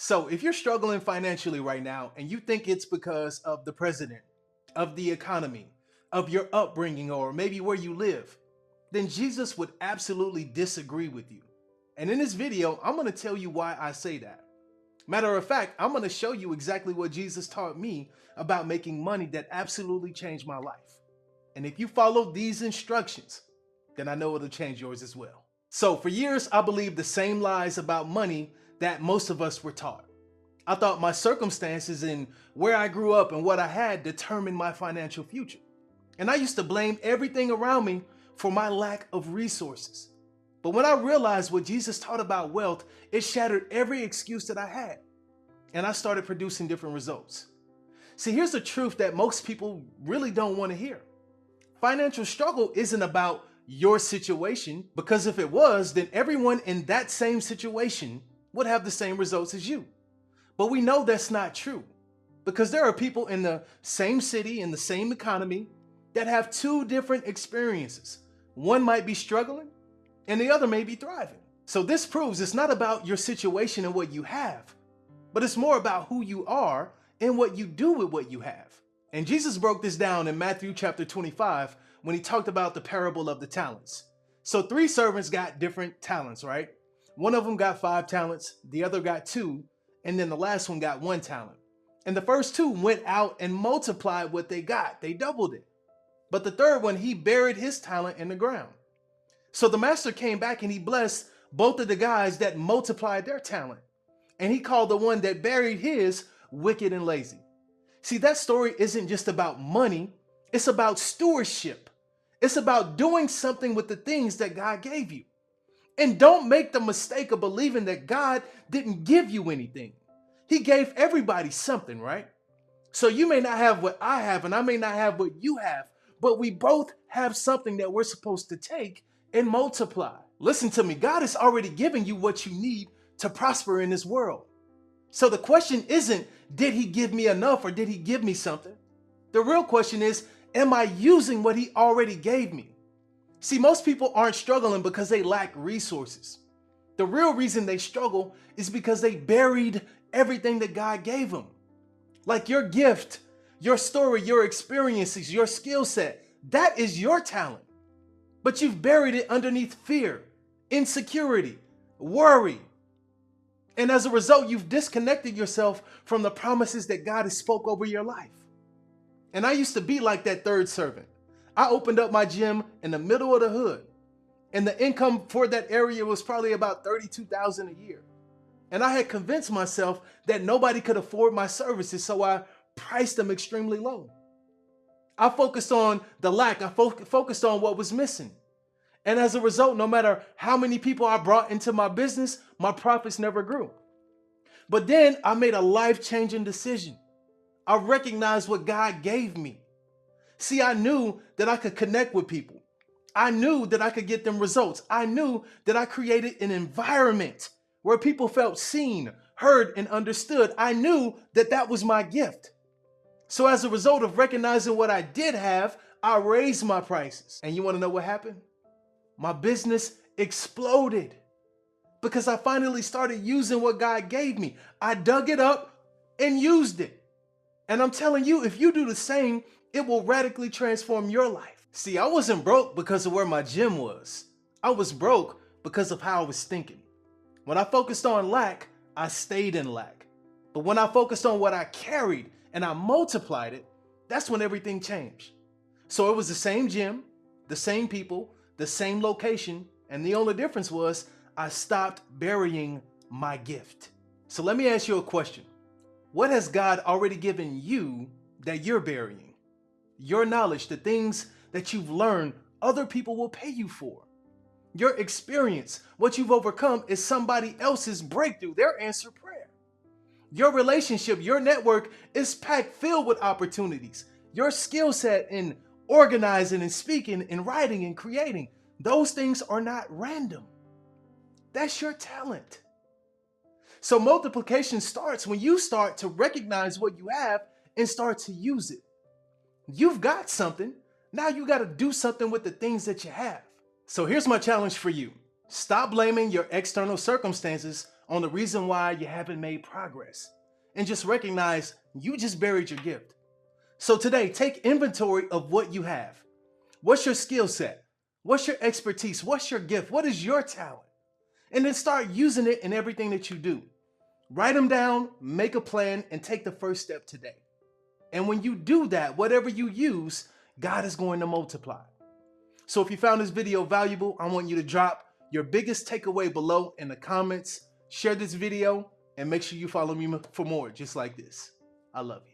So, if you're struggling financially right now and you think it's because of the president, of the economy, of your upbringing, or maybe where you live, then Jesus would absolutely disagree with you. And in this video, I'm going to tell you why I say that. Matter of fact, I'm going to show you exactly what Jesus taught me about making money that absolutely changed my life. And if you follow these instructions, then I know it'll change yours as well. So for years, I believed the same lies about money that most of us were taught. I thought my circumstances and where I grew up and what I had determined my financial future. And I used to blame everything around me for my lack of resources. But when I realized what Jesus taught about wealth, it shattered every excuse that I had. And I started producing different results. See, here's the truth that most people really don't want to hear. Financial struggle isn't about your situation, because if it was, then everyone in that same situation would have the same results as you. But we know that's not true, because there are people in the same city, in the same economy, that have two different experiences. One might be struggling and the other may be thriving. So this proves it's not about your situation and what you have, but it's more about who you are and what you do with what you have. And Jesus broke this down in Matthew chapter 25 when he talked about the parable of the talents. So 3 servants got different talents, right? One of them got 5 talents, the other got 2, and then the last one got 1 talent. And the first 2 went out and multiplied what they got. They doubled it. But the third one, he buried his talent in the ground. So the master came back and he blessed both of the guys that multiplied their talent. And he called the one that buried his wicked and lazy. See, that story isn't just about money. It's about stewardship. It's about doing something with the things that God gave you. And don't make the mistake of believing that God didn't give you anything. He gave everybody something, right? So you may not have what I have and I may not have what you have, but we both have something that we're supposed to take and multiply. Listen to me. God has already given you what you need to prosper in this world. So the question isn't, did he give me enough or did he give me something? The real question is, am I using what he already gave me? See, most people aren't struggling because they lack resources. The real reason they struggle is because they buried everything that God gave them. Like your gift, your story, your experiences, your skill set, that is your talent. But you've buried it underneath fear, insecurity, worry. And as a result, you've disconnected yourself from the promises that God has spoke over your life. And I used to be like that third servant. I opened up my gym in the middle of the hood, and the income for that area was probably about $32,000 a year. And I had convinced myself that nobody could afford my services, so I priced them extremely low. I focused on the lack. I focused on what was missing. And as a result, no matter how many people I brought into my business, my profits never grew. But then I made a life-changing decision. I recognized what God gave me. See, I knew that I could connect with people. I knew that I could get them results. I knew that I created an environment where people felt seen, heard, and understood. I knew that that was my gift. So as a result of recognizing what I did have, I raised my prices. And you want to know what happened? My business exploded because I finally started using what God gave me. I dug it up and used it. And I'm telling you, if you do the same, it will radically transform your life. See, I wasn't broke because of where my gym was. I was broke because of how I was thinking. When I focused on lack, I stayed in lack. But when I focused on what I carried and I multiplied it, that's when everything changed. So it was the same gym, the same people, the same location, and the only difference was I stopped burying my gift. So let me ask you a question. What has God already given you that you're burying? Your knowledge, the things that you've learned, other people will pay you for. Your experience, what you've overcome is somebody else's breakthrough, their answered prayer. Your relationship, your network is packed filled with opportunities. Your skill set in organizing and speaking and writing and creating, those things are not random. That's your talent. So multiplication starts when you start to recognize what you have and start to use it. You've got something. Now you got to do something with the things that you have. So here's my challenge for you. Stop blaming your external circumstances on the reason why you haven't made progress, and just recognize you just buried your gift. So today, take inventory of what you have. What's your skill set? What's your expertise? What's your gift? What is your talent? And then start using it in everything that you do. Write them down, make a plan, and take the first step today. And when you do that, whatever you use, God is going to multiply. So if you found this video valuable, I want you to drop your biggest takeaway below in the comments, share this video, and make sure you follow me for more just like this. I love you.